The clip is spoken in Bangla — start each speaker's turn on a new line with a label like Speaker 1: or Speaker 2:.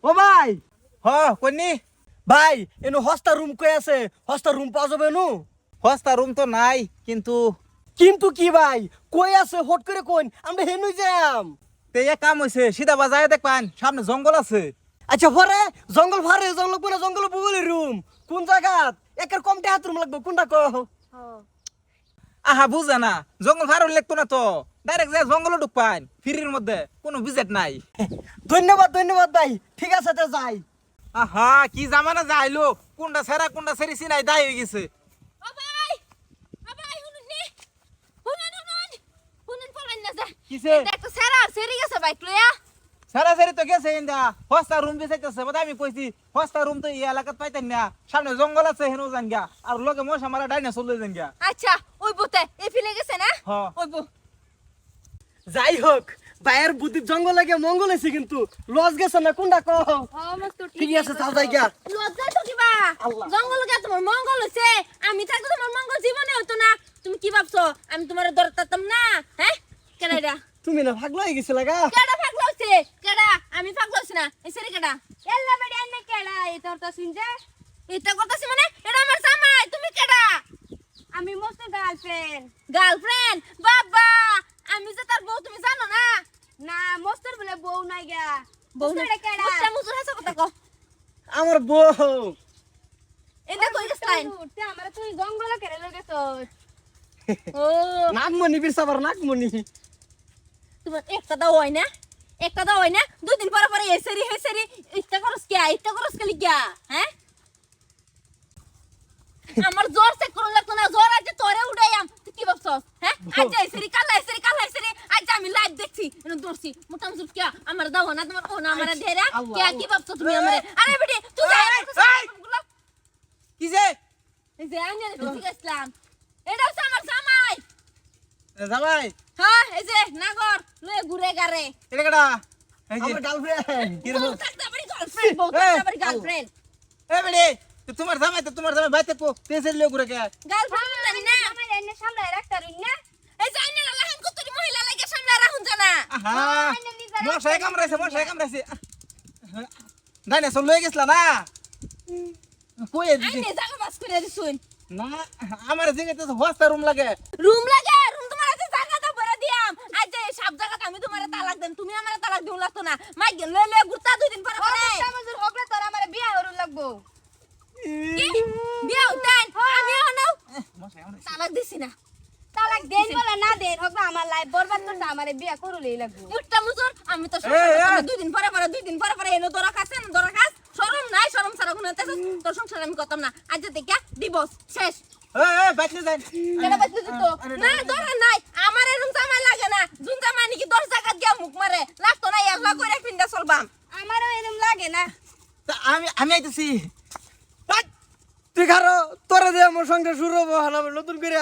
Speaker 1: ও ভাই
Speaker 2: কোনি
Speaker 1: ভাই এনু হস্তা রুম কই আছে হস্তা রুম পাওয়া যাবে নু
Speaker 2: হস্তা রুম তো নাই কিন্তু
Speaker 1: কিন্তু কি ভাই কই আছে হট করে কোন আমরা হেনুই যাম
Speaker 2: তে এক কাম হইছে সিধা বাজায় দেখবান সামনে জঙ্গল আছে।
Speaker 1: আচ্ছা ভরে জঙ্গল ভারে জঙ্গল পুরা জঙ্গল বুবলি রুম কোন জায়গাত একের কমতে হাত রুম লাগবে কোনটা কও
Speaker 2: আহা বুঝা না জঙ্গল ভাড়া লাগতো না তো ডাইরেক্ট যায় জঙ্গলে ঢুকবান ফ্রির মধ্যে কোনো বিজেট নাই।
Speaker 1: ধন্যবাদ ভাই ঠিক আছে তে যাই
Speaker 2: আহা কি জামানা যাইলো কোনটা সেরা সেরি চিনাই দাই হয়ে গেছে।
Speaker 3: ও ভাই শুনুন নি শুনুন পড়াই না যা
Speaker 2: কিসে
Speaker 3: দেখো সারা সেরি গেছে বাইক লইয়া
Speaker 2: সেরা সেরি তো গেছে ইন্দা হস্তা রুম বেচাইতেছে বাদ আমি কইছি হস্তা রুম তো এই এলাকাত পাইতেন না সামনে জঙ্গল আছে হেনো যান গা আর লগে মশা মারা ডাইনোসর লই যান গা।
Speaker 3: আচ্ছা ওই বুতে এই ফিলে গেছে না
Speaker 2: হ্যাঁ।
Speaker 3: ওই বু
Speaker 1: যাই হোক ভাইয়ের বুদ্ধি জঙ্গল লাগে মঙ্গল আছে কিন্তু লস গেছে না কোনটা কও
Speaker 3: সমস্ত
Speaker 1: ঠিক আছে চাও যাই গা
Speaker 3: লজ্জা তো কিবা
Speaker 1: আল্লাহ।
Speaker 3: জঙ্গল গে তোমার মঙ্গল হইছে আমি থাকলে তোমার মঙ্গল জীবনে হতো না তুমি কি ভাবছো আমি তোমার দরতাম না হ্যাঁ কেডা
Speaker 1: তুমি না ভাগলো হয়ে গেছিল গা
Speaker 3: কেডা পাগল হইছে কেডা আমি পাগল হইছি না এই সেরি কেডা এল্লা বেডি আইনে কেডা এই তোরটা শুনছে এটা কথাছি মানে এটা আমার জামাই তুমি কেডা আমি মস্ত গার্লফ্রেন্ড বাবা আমি যে তার বউ তুমি জানো না না মস্তর বলে বউ নাই গা বউ না কেডা মুস্তা মুজুর হাসা কথা কও
Speaker 1: আমার বউ
Speaker 3: এটা কই গেছলাইন
Speaker 4: তে আমরা তুই জঙ্গলে কেড়ে লই গেছস
Speaker 3: ও
Speaker 1: নাকমণি বিরসাবার নাকমণি
Speaker 3: তোমার একটা দাও হয় না একটা দাও হয় না দুই দিন পরে পরে এই সেরি ইচ্ছা করস কে লিগা হ্যাঁ আমার জোর চেক করুন লাগতো না জোর আছে তোরে উড়াইয়াম তুই কি ভাবছস হ্যাঁ আজ এই সেরি কাল এই সেরি আজ আমি লাইভ দেখছি এনে দর্শি মোটা মুজুর কে আমার দাও না তোমার ও না আমার ধেরা কে কি ভাবছো তুমি আমারে আরে বেটি তুই যা
Speaker 2: কি যে
Speaker 3: এই যে আমি ঠিক আসলাম এটা হচ্ছে আমার জামাই
Speaker 2: জামাই
Speaker 3: হ্যাঁ এই যে নাগর লয়ে ঘুরে গারে
Speaker 2: এটা কেডা এই যে
Speaker 1: আমার গার্লফ্রেন্ড
Speaker 3: বউ থাকতে পারি গার্লফ্রেন্ড বউ থাকতে পারি গার্লফ্রেন্ড
Speaker 2: এ বেড়ে তোমার জামাই বাইতে কো তেসের লিও ঘুরে কে
Speaker 3: গার্লফ্রেন্ড জানি না
Speaker 4: আমার এনে সামনে রাখতা রইন না
Speaker 3: এই জানি না লাহান কতরি মহিলা লাগে সামনে রাখুন জানা
Speaker 2: আহা মশাই কামড়াইছে ডাইনোসর লই গেছলা না কই দিছি
Speaker 3: আইনে জায়গা বাস করে দিছুন
Speaker 2: না আমার জিগাতে হস্তা রুম লাগে
Speaker 3: রুম তোমার আছে জায়গা দাও ভরে দিয়াম আজ যে সব জায়গা আমি তোমারে তালাক দেন তুমি আমারে তালাক দিও লাগতো না মাই গেল লয়ে ঘুরতা দুই দিন পরে পরে
Speaker 4: মজুর হকলে তোর আমার বিয়া হরুন লাগবো
Speaker 3: কি বিয়া উঠান আমি হনাও
Speaker 2: মশাই
Speaker 3: তালাক দিছি না
Speaker 4: তালাক দেন বলা না দেন হক আমার লাইফ বরবাদ করতে আমারে বিয়া করুলেই লাগবো
Speaker 3: উঠটা মুজুর আমি তো দুই দিন পরে এলো তোরা কাছে না তোরা কাছ শরম নাই শরম সারা গুনাতে তোর সংসার আমি করতাম না আজ থেকে ডিভোর্স শেষ
Speaker 2: এ বাইতে যাই
Speaker 3: কেন বাজতে দিত না দরকার নাই আমার এরকম জামাই লাগে না জুন জামাই নাকি 10 জায়গা গিয়া মুখ মারে লাগতো না একলা কইরা পিন্দা চলবাম
Speaker 4: আমারও এরকম লাগে না
Speaker 2: আমি আইতেছি
Speaker 1: তুই খারো তোরে দে আমার সঙ্গে শুরু হবো হানাবে নতুন করে